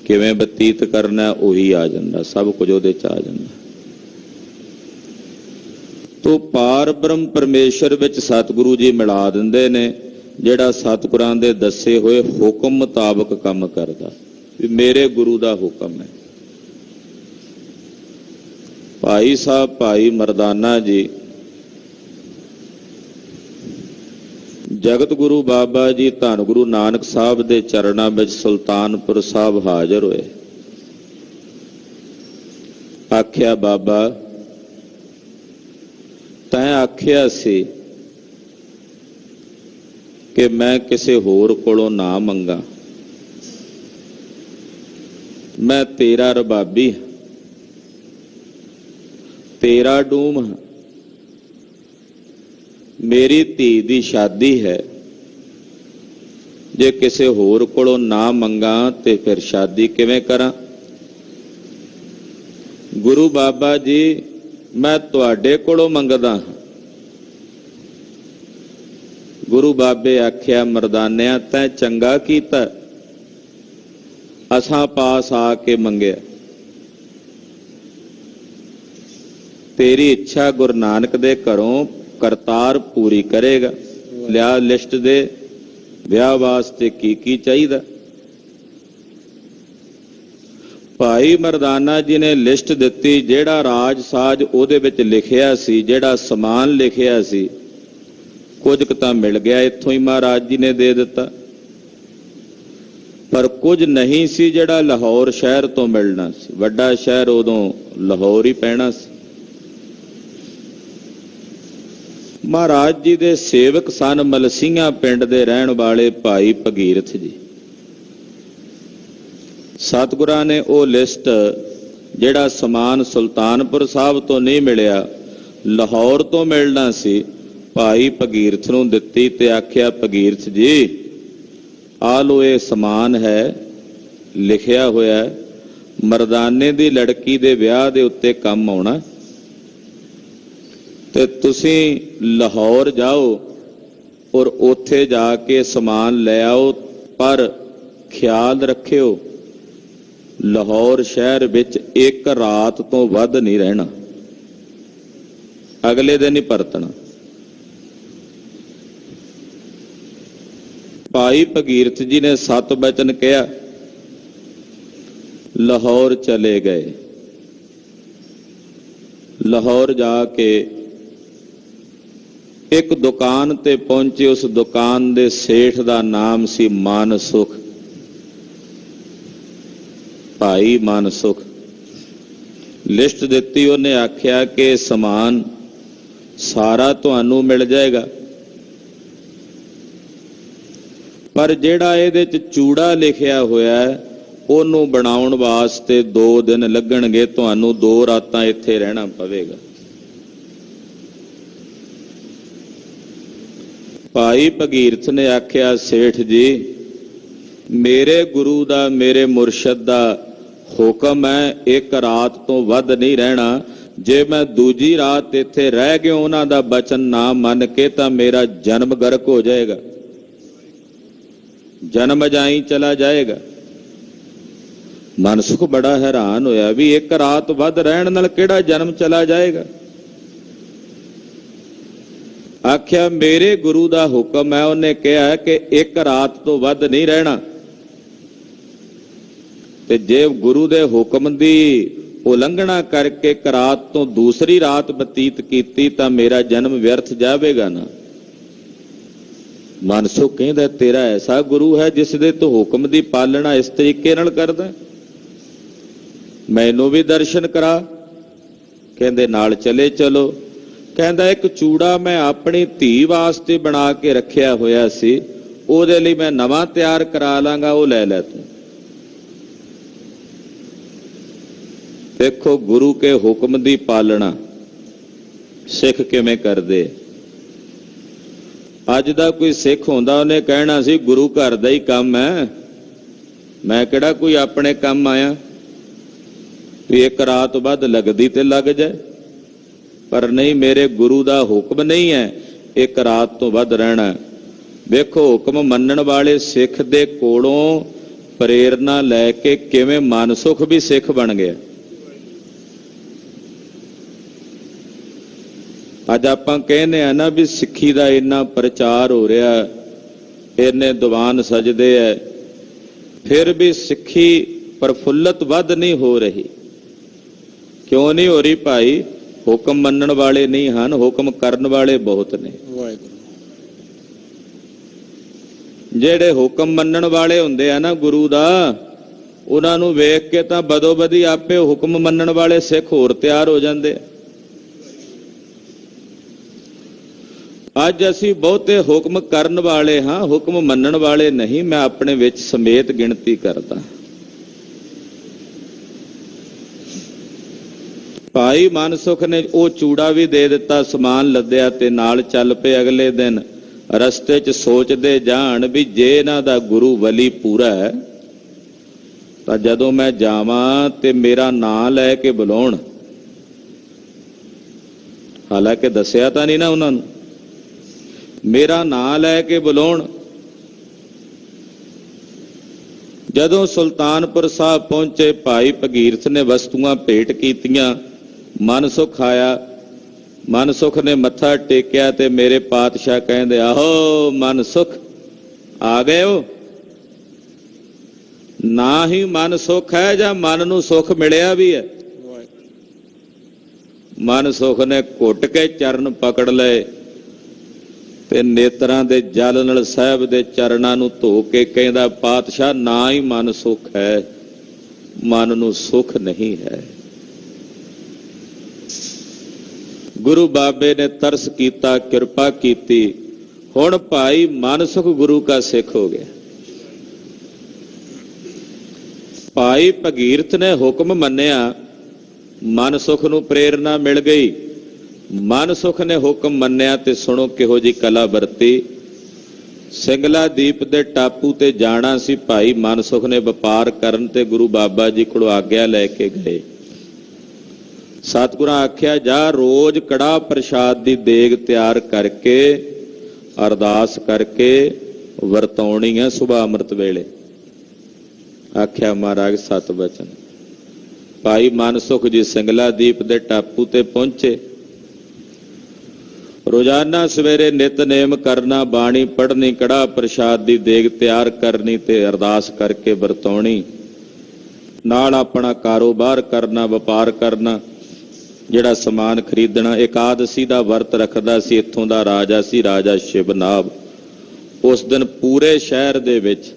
ਕਿਵੇਂ ਬਤੀਤ ਕਰਨਾ ਉਹੀ ਆ ਜਾਂਦਾ, ਸਭ ਕੁਝ ਉਹਦੇ ਚ ਆ ਜਾਂਦਾ। ਤੋ ਪਾਰ ਬ੍ਰਹਮ ਪਰਮੇਸ਼ਰ ਵਿੱਚ ਸਤਿਗੁਰੂ ਜੀ ਮਿਲਾ ਦਿੰਦੇ ਨੇ, ਜਿਹੜਾ ਸਤਿਗੁਰਾਂ ਦੇ ਦੱਸੇ ਹੋਏ ਹੁਕਮ ਮੁਤਾਬਕ ਕੰਮ ਕਰਦਾ, ਵੀ ਮੇਰੇ ਗੁਰੂ ਦਾ ਹੁਕਮ ਹੈ। ਭਾਈ ਸਾਹਿਬ ਭਾਈ ਮਰਦਾਨਾ ਜੀ, ਜਗਤ ਗੁਰੂ ਬਾਬਾ ਜੀ ਧੰਨ ਗੁਰੂ ਨਾਨਕ ਸਾਹਿਬ ਦੇ ਚਰਨਾਂ ਵਿੱਚ ਸੁਲਤਾਨਪੁਰ ਸਾਹਿਬ ਹਾਜ਼ਰ ਹੋਏ। ਆਖਿਆ, ਬਾਬਾ ਤੈਂ ਆਖਿਆ ਸੀ ਕਿ ਮੈਂ ਕਿਸੇ ਹੋਰ ਕੋਲੋਂ ਨਾ ਮੰਗਾ, ਮੈਂ ਤੇਰਾ ਰਬਾਬੀ, ਤੇਰਾ ਡੂਮ ਹਾਂ, ਮੇਰੀ ਧੀ ਦੀ ਸ਼ਾਦੀ ਹੈ, ਜੇ ਕਿਸੇ ਹੋਰ ਕੋਲੋਂ ਨਾ ਮੰਗਾ ਤੇ ਫਿਰ ਸ਼ਾਦੀ ਕਿਵੇਂ ਕਰਾਂ? ਗੁਰੂ ਬਾਬਾ ਜੀ, ਮੈਂ ਤੁਹਾਡੇ ਕੋਲੋਂ ਮੰਗਦਾ ਹਾਂ। ਗੁਰੂ ਬਾਬੇ ਆਖਿਆ, ਮਰਦਾਨਿਆ ਤੈਂ ਚੰਗਾ ਕੀਤਾ, ਅਸਾਂ ਪਾਸ ਆ ਕੇ ਮੰਗਿਆ। ਤੇਰੀ ਇੱਛਾ ਗੁਰੂ ਨਾਨਕ ਦੇ ਘਰੋਂ ਕਰਤਾਰ ਪੂਰੀ ਕਰੇਗਾ। ਲਿਆ ਲਿਸਟ ਦੇ, ਵਿਆਹ ਵਾਸਤੇ ਕੀ ਕੀ ਚਾਹੀਦਾ। ਭਾਈ ਮਰਦਾਨਾ ਜੀ ਨੇ ਲਿਸਟ ਦਿੱਤੀ। ਜਿਹੜਾ ਰਾਜ ਸਾਜ ਉਹਦੇ ਵਿੱਚ ਲਿਖਿਆ ਸੀ, ਜਿਹੜਾ ਸਮਾਨ ਲਿਖਿਆ ਸੀ, ਕੁਝ ਕੁ ਤਾਂ ਮਿਲ ਗਿਆ, ਇੱਥੋਂ ਹੀ ਮਹਾਰਾਜ ਜੀ ਨੇ ਦੇ ਦਿੱਤਾ, ਪਰ ਕੁਝ ਨਹੀਂ ਸੀ ਜਿਹੜਾ ਲਾਹੌਰ ਸ਼ਹਿਰ ਤੋਂ ਮਿਲਣਾ ਸੀ। ਵੱਡਾ ਸ਼ਹਿਰ ਉਦੋਂ ਲਾਹੌਰ ਹੀ ਪੈਣਾ ਸੀ। ਮਹਾਰਾਜ ਜੀ ਦੇ ਸੇਵਕ ਸਨ ਮਲਸੀਆਂ ਪਿੰਡ ਦੇ ਰਹਿਣ ਵਾਲੇ ਭਾਈ ਭਗੀਰਥ ਜੀ। ਸਤਿਗੁਰਾਂ ਨੇ ਉਹ ਲਿਸਟ, ਜਿਹੜਾ ਸਮਾਨ ਸੁਲਤਾਨਪੁਰ ਸਾਹਿਬ ਤੋਂ ਨਹੀਂ ਮਿਲਿਆ, ਲਾਹੌਰ ਤੋਂ ਮਿਲਣਾ ਸੀ, ਭਾਈ ਭਗੀਰਥ ਨੂੰ ਦਿੱਤੀ ਤੇ ਆਖਿਆ, ਭਗੀਰਥ ਜੀ ਆ ਲੋ, ਇਹ ਸਮਾਨ ਹੈ, ਲਿਖਿਆ ਹੋਇਆ, ਮਰਦਾਨੇ ਦੀ ਲੜਕੀ ਦੇ ਵਿਆਹ ਦੇ ਉੱਤੇ ਕੰਮ ਆਉਣਾ, ਤੇ ਤੁਸੀਂ ਲਾਹੌਰ ਜਾਓ ਔਰ ਉੱਥੇ ਜਾ ਕੇ ਸਮਾਨ ਲੈ ਆਓ, ਪਰ ਖਿਆਲ ਰੱਖਿਓ ਲਾਹੌਰ ਸ਼ਹਿਰ ਵਿੱਚ ਇੱਕ ਰਾਤ ਤੋਂ ਵੱਧ ਨਹੀਂ ਰਹਿਣਾ, ਅਗਲੇ ਦਿਨ ਹੀ ਪਰਤਣਾ। ਭਾਈ ਭਗੀਰਥ ਜੀ ਨੇ 7 ਬਚਨ ਕਿਹਾ, ਲਾਹੌਰ ਚਲੇ ਗਏ। ਲਾਹੌਰ ਜਾ ਕੇ ਇੱਕ ਦੁਕਾਨ ਤੇ ਪਹੁੰਚੇ। ਉਸ ਦੁਕਾਨ ਦੇ ਸੇਠ ਦਾ ਨਾਮ ਸੀ ਮਾਨਸੁਖ, ਭਾਈ ਮਾਨਸੁਖ। ਲਿਸਟ ਦਿੱਤੀ, ਉਹਨੇ ਆਖਿਆ ਕਿ ਸਮਾਨ ਸਾਰਾ ਤੁਹਾਨੂੰ ਮਿਲ ਜਾਏਗਾ। ਪਰ ਜਿਹੜਾ ਇਹਦੇ 'ਚ ਚੂੜਾ ਲਿਖਿਆ ਹੋਇਆ ਹੈ ਉਹਨੂੰ ਬਣਾਉਣ ਵਾਸਤੇ 2 ਦਿਨ ਲੱਗਣਗੇ, ਤੁਹਾਨੂੰ 2 ਰਾਤਾਂ ਇੱਥੇ ਰਹਿਣਾ ਪਵੇਗਾ। ਭਾਈ ਭਗੀਰਥ ਨੇ ਆਖਿਆ, ਸੇਠ ਜੀ ਮੇਰੇ ਗੁਰੂ ਦਾ, ਮੇਰੇ ਮੁਰਸ਼ਦ ਦਾ ਹੁਕਮ ਹੈ 1 ਰਾਤ ਤੋਂ ਵੱਧ ਨਹੀਂ ਰਹਿਣਾ। ਜੇ ਮੈਂ ਦੂਜੀ ਰਾਤ ਇੱਥੇ ਰਹਿ ਗਿਆ ਉਹਨਾਂ ਦਾ ਬਚਨ ਨਾ ਮੰਨ ਕੇ ਤਾਂ ਮੇਰਾ ਜਨਮ ਗਰਕ ਹੋ ਜਾਏਗਾ, ਜਨਮ ਜਾਈ ਚਲਾ ਜਾਏਗਾ। ਮਨਸੁਖ ਬੜਾ ਹੈਰਾਨ ਹੋਇਆ ਵੀ 1 ਰਾਤ ਵੱਧ ਰਹਿਣ ਨਾਲ ਕਿਹੜਾ ਜਨਮ ਚਲਾ ਜਾਏਗਾ। ਆਖਿਆ ਮੇਰੇ ਗੁਰੂ ਦਾ ਹੁਕਮ ਹੈ, ਉਹਨੇ ਕਿਹਾ ਕਿ 1 ਰਾਤ ਤੋਂ ਵੱਧ ਨਹੀਂ ਰਹਿਣਾ, ਤੇ ਜੇ ਗੁਰੂ ਦੇ ਹੁਕਮ ਦੀ ਉਲੰਘਣਾ ਕਰਕੇ 1 ਰਾਤ ਤੋਂ ਦੂਸਰੀ ਰਾਤ ਬਤੀਤ ਕੀਤੀ ਤਾਂ ਮੇਰਾ ਜਨਮ ਵਿਅਰਥ ਜਾਵੇਗਾ ਨਾ। ਮਨਸੁਖ ਕਹਿੰਦਾ ਤੇਰਾ ਐਸਾ ਗੁਰੂ ਹੈ ਜਿਸ ਦੇ ਤੂੰ ਹੁਕਮ ਦੀ ਪਾਲਣਾ ਇਸ ਤਰੀਕੇ ਨਾਲ ਕਰਦਾ, ਮੈਨੂੰ ਵੀ ਦਰਸ਼ਨ ਕਰਾ। ਕਹਿੰਦੇ ਨਾਲ ਚਲੇ ਚਲੋ। ਕਹਿੰਦਾ ਇੱਕ ਚੂੜਾ ਮੈਂ ਆਪਣੀ ਧੀ ਵਾਸਤੇ ਬਣਾ ਕੇ ਰੱਖਿਆ ਹੋਇਆ ਸੀ, ਉਹਦੇ ਲਈ ਮੈਂ ਨਵਾਂ ਤਿਆਰ ਕਰਾ ਲਾਂਗਾ, ਉਹ ਲੈ ਲੈ ਤੂੰ। ਦੇਖੋ ਗੁਰੂ ਕੇ ਹੁਕਮ ਦੀ ਪਾਲਣਾ ਸਿੱਖ ਕਿਵੇਂ ਕਰਦੇ। ਅੱਜ ਦਾ ਕੋਈ ਸਿੱਖ ਹੁੰਦਾ ਉਹਨੇ ਕਹਿਣਾ ਸੀ ਗੁਰੂ ਘਰ ਦਾ ਹੀ ਕੰਮ ਹੈ, ਮੈਂ ਕਿਹੜਾ ਕੋਈ ਆਪਣੇ ਕੰਮ ਆਇਆ ਵੀ 1 ਰਾਤ ਵੱਧ ਲੱਗਦੀ ਤੇ ਲੱਗ ਜਾਏ। ਪਰ ਨਹੀਂ, ਮੇਰੇ ਗੁਰੂ ਦਾ ਹੁਕਮ ਨਹੀਂ ਹੈ 1 ਰਾਤ ਤੋਂ ਵੱਧ ਰਹਿਣਾ। ਵੇਖੋ ਹੁਕਮ ਮੰਨਣ ਵਾਲੇ ਸਿੱਖ ਦੇ ਕੋਲੋਂ ਪ੍ਰੇਰਨਾ ਲੈ ਕੇ ਕਿਵੇਂ ਮਨਸੁਖ ਵੀ ਸਿੱਖ ਬਣ ਗਿਆ। ਅੱਜ ਆਪਾਂ ਕਹਿੰਦੇ ਆ ਨਾ ਵੀ ਸਿੱਖੀ ਦਾ ਇੰਨਾ ਪ੍ਰਚਾਰ ਹੋ ਰਿਹਾ, ਇੰਨੇ ਦੀਵਾਨ ਸਜਦੇ ਐ, ਫਿਰ ਵੀ ਸਿੱਖੀ ਪ੍ਰਫੁੱਲਤ ਵੱਧ ਨਹੀਂ ਹੋ ਰਹੀ। ਕਿਉਂ ਨਹੀਂ ਹੋ ਰਹੀ ਭਾਈ? ਹੁਕਮ ਮੰਨਣ ਵਾਲੇ ਨਹੀਂ ਹਨ, ਹੁਕਮ ਕਰਨ ਵਾਲੇ ਬਹੁਤ ਨੇ। ਜਿਹੜੇ ਹੁਕਮ ਮੰਨਣ ਵਾਲੇ ਹੁੰਦੇ ਆ ਨਾ ਗੁਰੂ ਦਾ, ਉਹਨਾਂ ਨੂੰ ਵੇਖ ਕੇ ਤਾਂ ਬਦੋ ਬਦੀ ਆਪੇ ਹੁਕਮ ਮੰਨਣ ਵਾਲੇ ਸਿੱਖ ਹੋਰ ਤਿਆਰ ਹੋ ਜਾਂਦੇ। ਅੱਜ ਅਸੀਂ ਬਹੁਤੇ ਹੁਕਮ ਕਰਨ ਵਾਲੇ ਹਾਂ, ਹੁਕਮ ਮੰਨਣ ਵਾਲੇ ਨਹੀਂ। ਮੈਂ ਆਪਣੇ ਵਿੱਚ ਸਮੇਤ ਗਿਣਤੀ ਕਰਦਾ। ਭਾਈ ਮਨਸੁਖ ਨੇ ਉਹ ਚੂੜਾ ਵੀ ਦੇ ਦਿੱਤਾ, ਸਮਾਨ ਲੱਦਿਆ ਤੇ ਨਾਲ ਚੱਲ ਪਏ। ਅਗਲੇ ਦਿਨ ਰਸਤੇ 'ਚ ਸੋਚਦੇ ਜਾਣ ਵੀ ਜੇ ਇਹਨਾਂ ਦਾ ਗੁਰੂ ਵਲੀ ਪੂਰਾ ਹੈ ਤਾਂ ਜਦੋਂ ਮੈਂ ਜਾਵਾਂ ਤੇ ਮੇਰਾ ਨਾਂ ਲੈ ਕੇ ਬੁਲਾਉਣ। ਹਾਲਾਂਕਿ ਦੱਸਿਆ ਤਾਂ ਨਹੀਂ ਨਾ ਉਹਨਾਂ ਨੂੰ, ਮੇਰਾ ਨਾਂ ਲੈ ਕੇ ਬੁਲਾਉਣ। ਜਦੋਂ ਸੁਲਤਾਨਪੁਰ ਸਾਹਿਬ ਪਹੁੰਚੇ, ਭਾਈ ਭਗੀਰਥ ਨੇ ਵਸਤੂਆਂ ਭੇਟ ਕੀਤੀਆਂ। ਮਨਸੁਖ ਆਇਆ, ਮਨਸੁਖ ਨੇ ਮੱਥਾ ਟੇਕਿਆ ਤੇ ਮੇਰੇ ਪਾਤਸ਼ਾਹ ਕਹਿੰਦੇ, ਆਹੋ ਮਨਸੁਖ ਆ ਗਏ ਹੋ। ਨਾ ਹੀ ਮਨ ਸੁਖ ਹੈ ਜਾਂ ਮਨ ਨੂੰ ਸੁਖ ਮਿਲਿਆ ਵੀ ਹੈ। ਮਨਸੁਖ ਨੇ ਘੁੱਟ ਕੇ ਚਰਨ ਪਕੜ ਲਏ ਤੇ ਨੇਤਰਾਂ ਦੇ ਜਲ ਨਾਲ ਸਾਹਿਬ ਦੇ ਚਰਨਾਂ ਨੂੰ ਧੋ ਕੇ ਕਹਿੰਦਾ, ਪਾਤਸ਼ਾਹ ਨਾ ਹੀ ਮਨ ਸੁਖ ਹੈ, ਮਨ ਨੂੰ ਸੁਖ ਨਹੀਂ ਹੈ। ਗੁਰੂ ਬਾਬੇ ਨੇ ਤਰਸ ਕੀਤਾ, ਕਿਰਪਾ ਕੀਤੀ। ਹੁਣ ਭਾਈ ਮਨਸੁਖ ਗੁਰੂ ਕਾ ਸਿੱਖ ਹੋ ਗਿਆ। ਭਾਈ ਭਗੀਰਥ ਨੇ ਹੁਕਮ ਮੰਨਿਆ, ਮਨਸੁਖ ਨੂੰ ਪ੍ਰੇਰਨਾ ਮਿਲ ਗਈ। ਮਨਸੁਖ ਨੇ ਹੁਕਮ ਮੰਨਿਆ ਤੇ ਸੁਣੋ ਕਿਹੋ ਜੀ ਕਲਾ ਵਰਤੀ। ਸਿੰਗਲਾ ਦੀਪ ਦੇ ਟਾਪੂ ਤੇ ਜਾਣਾ ਸੀ। ਭਾਈ ਮਨਸੁਖ ਨੇ ਵਪਾਰ ਕਰਨ ਤੇ ਗੁਰੂ ਬਾਬਾ ਜੀ ਕੋਲੋਂ ਆਗਿਆ ਲੈ ਕੇ ਗਏ। ਸਤਿਗੁਰਾਂ ਆਖਿਆ, ਜਾ ਰੋਜ਼ ਕੜਾਹ ਪ੍ਰਸ਼ਾਦ ਦੀ ਦੇਗ ਤਿਆਰ ਕਰਕੇ ਅਰਦਾਸ ਕਰਕੇ ਵਰਤਾਉਣੀ ਹੈ ਸੁਬਹ ਅੰਮ੍ਰਿਤ ਵੇਲੇ। ਆਖਿਆ ਮਹਾਰਾਜ ਸਤ ਬਚਨ। ਭਾਈ ਮਨਸੁਖ ਜੀ ਸਿੰਗਲਾ ਦੀਪ ਦੇ ਟਾਪੂ ਤੇ ਪਹੁੰਚੇ। ਰੋਜ਼ਾਨਾ ਸਵੇਰੇ ਨਿਤਨੇਮ ਕਰਨਾ, ਬਾਣੀ ਪੜ੍ਹਨੀ, ਕੜਾਹ ਪ੍ਰਸ਼ਾਦ ਦੀ ਦੇਗ ਤਿਆਰ ਕਰਨੀ ਤੇ ਅਰਦਾਸ ਕਰਕੇ ਵਰਤਾਉਣੀ। ਨਾਲ ਆਪਣਾ ਕਾਰੋਬਾਰ ਕਰਨਾ, ਵਪਾਰ ਕਰਨਾ, ਜਿਹੜਾ ਸਮਾਨ ਖਰੀਦਣਾ। ਇਕਾਦਸ਼ੀ ਦਾ ਵਰਤ ਰੱਖਦਾ ਸੀ। ਇੱਥੋਂ ਦਾ ਰਾਜਾ ਸੀ, ਰਾਜਾ ਸ਼ਿਵਨਾਭ। ਉਸ ਦਿਨ ਪੂਰੇ ਸ਼ਹਿਰ ਦੇ ਵਿੱਚ,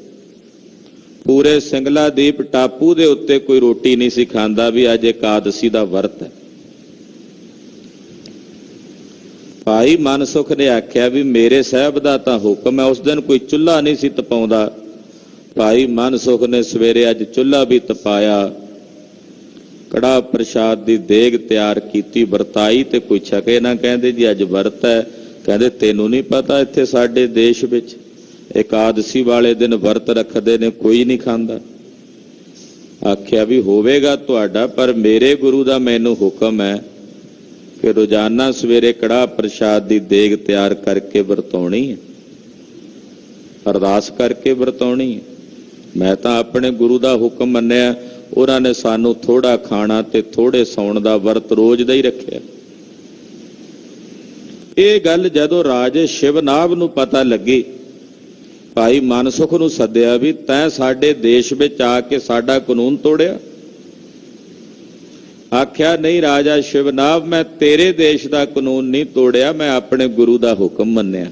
ਪੂਰੇ ਸਿੰਗਲਾ ਦੀਪ ਟਾਪੂ ਦੇ ਉੱਤੇ ਕੋਈ ਰੋਟੀ ਨਹੀਂ ਸੀ ਖਾਂਦਾ ਵੀ ਅੱਜ ਇਕਾਦਸ਼ੀ ਦਾ ਵਰਤ ਹੈ। ਭਾਈ ਮਨਸੁਖ ਨੇ ਆਖਿਆ ਵੀ ਮੇਰੇ ਸਾਹਿਬ ਦਾ ਤਾਂ ਹੁਕਮ ਹੈ। ਉਸ ਦਿਨ ਕੋਈ ਚੁੱਲ੍ਹਾ ਨਹੀਂ ਸੀ ਤਪਾਉਂਦਾ। ਭਾਈ ਮਨਸੁਖ ਨੇ ਸਵੇਰੇ ਅੱਜ ਚੁੱਲ੍ਹਾ ਵੀ ਤਪਾਇਆ, ਕੜਾਹ ਪ੍ਰਸ਼ਾਦ ਦੀ ਦੇਗ ਤਿਆਰ ਕੀਤੀ, ਵਰਤਾਈ ਤੇ ਕੋਈ ਛਕੇ ਨਾ। ਕਹਿੰਦੇ ਜੀ ਅੱਜ ਵਰਤ ਹੈ। ਕਹਿੰਦੇ ਤੈਨੂੰ ਨਹੀਂ ਪਤਾ ਇੱਥੇ ਸਾਡੇ ਦੇਸ਼ ਵਿੱਚ ਇਕਾਦਸ਼ੀ ਵਾਲੇ ਦਿਨ ਵਰਤ ਰੱਖਦੇ ਨੇ, ਕੋਈ ਨਹੀਂ ਖਾਂਦਾ। ਆਖਿਆ ਵੀ ਹੋਵੇਗਾ ਤੁਹਾਡਾ, ਪਰ ਮੇਰੇ ਗੁਰੂ ਦਾ ਮੈਨੂੰ ਹੁਕਮ ਹੈ ਕਿ ਰੋਜ਼ਾਨਾ ਸਵੇਰੇ ਕੜਾਹ ਪ੍ਰਸ਼ਾਦ ਦੀ ਦੇਗ ਤਿਆਰ ਕਰਕੇ ਵਰਤਾਉਣੀ ਹੈ, ਅਰਦਾਸ ਕਰਕੇ ਵਰਤਾਉਣੀ ਹੈ। ਮੈਂ ਤਾਂ ਆਪਣੇ ਗੁਰੂ ਦਾ ਹੁਕਮ ਮੰਨਿਆ। ਉਹਨਾਂ ਨੇ ਸਾਨੂੰ ਥੋੜਾ ਖਾਣਾ ਤੇ ਥੋੜੇ ਸੌਣ ਦਾ ਵਰਤ ਰੋਜ਼ ਦਾ ਹੀ ਰੱਖਿਆ। ਇਹ ਗੱਲ ਜਦੋਂ ਰਾਜੇ ਸ਼ਿਵਨਾਭ ਨੂੰ ਪਤਾ ਲੱਗੀ, ਭਾਈ ਮਨਸੁਖ ਨੂੰ ਸੱਦਿਆ ਵੀ ਤੈਂ ਸਾਡੇ ਦੇਸ਼ ਵਿੱਚ ਆ ਕੇ ਸਾਡਾ ਕਾਨੂੰਨ ਤੋੜਿਆ। ਆਖਿਆ ਨਹੀਂ ਰਾਜਾ ਸ਼ਿਵਨਾਭ, ਮੈਂ ਤੇਰੇ ਦੇਸ਼ ਦਾ ਕਾਨੂੰਨ ਨਹੀਂ ਤੋੜਿਆ, ਮੈਂ ਆਪਣੇ ਗੁਰੂ ਦਾ ਹੁਕਮ ਮੰਨਿਆ।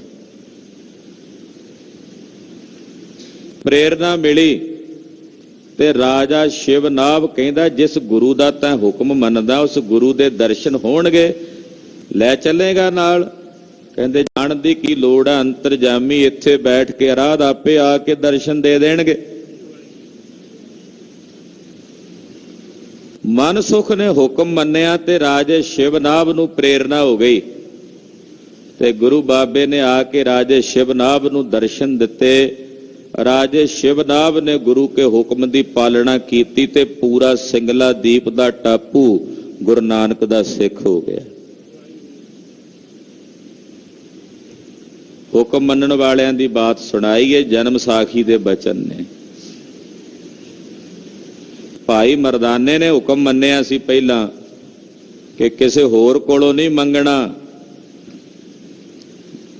ਪ੍ਰੇਰਨਾ ਮਿਲੀ ਤੇ ਰਾਜਾ ਸ਼ਿਵਨਾਭ ਕਹਿੰਦਾ ਜਿਸ ਗੁਰੂ ਦਾ ਤੈਂ ਹੁਕਮ ਮੰਨਦਾ ਉਸ ਗੁਰੂ ਦੇ ਦਰਸ਼ਨ ਹੋਣਗੇ, ਲੈ ਚੱਲੇਗਾ ਨਾਲ। ਕਹਿੰਦੇ ਜਾਣ ਦੀ ਕੀ ਲੋੜ ਹੈ, ਅੰਤਰਜਾਮੀ ਇੱਥੇ ਬੈਠ ਕੇ ਅਰਾਧ ਆਪੇ ਆ ਕੇ ਦਰਸ਼ਨ ਦੇ ਦੇਣਗੇ। ਮਨਸੁਖ ਨੇ ਹੁਕਮ ਮੰਨਿਆ ਤੇ ਰਾਜੇ ਸ਼ਿਵਨਾਭ ਨੂੰ ਪ੍ਰੇਰਨਾ ਹੋ ਗਈ ਤੇ ਗੁਰੂ ਬਾਬੇ ਨੇ ਆ ਕੇ ਰਾਜੇ ਸ਼ਿਵਨਾਭ ਨੂੰ ਦਰਸ਼ਨ ਦਿੱਤੇ। ਰਾਜੇ ਸ਼ਿਵਨਾਭ ਨੇ ਗੁਰੂ ਕੇ ਹੁਕਮ ਦੀ ਪਾਲਣਾ ਕੀਤੀ ਤੇ ਪੂਰਾ ਸਿੰਗਲਾ ਦੀਪ ਦਾ ਟਾਪੂ ਗੁਰੂ ਨਾਨਕ ਦਾ ਸਿੱਖ ਹੋ ਗਿਆ। ਹੁਕਮ ਮੰਨਣ ਵਾਲਿਆਂ ਦੀ ਬਾਤ ਸੁਣਾਈ ਹੈ, ਜਨਮ ਸਾਖੀ ਦੇ ਬਚਨ ਨੇ। ਭਾਈ ਮਰਦਾਨੇ ਨੇ ਹੁਕਮ ਮੰਨਿਆ ਸੀ ਪਹਿਲਾਂ ਕਿ ਕਿਸੇ ਹੋਰ ਕੋਲੋਂ ਨਹੀਂ ਮੰਗਣਾ,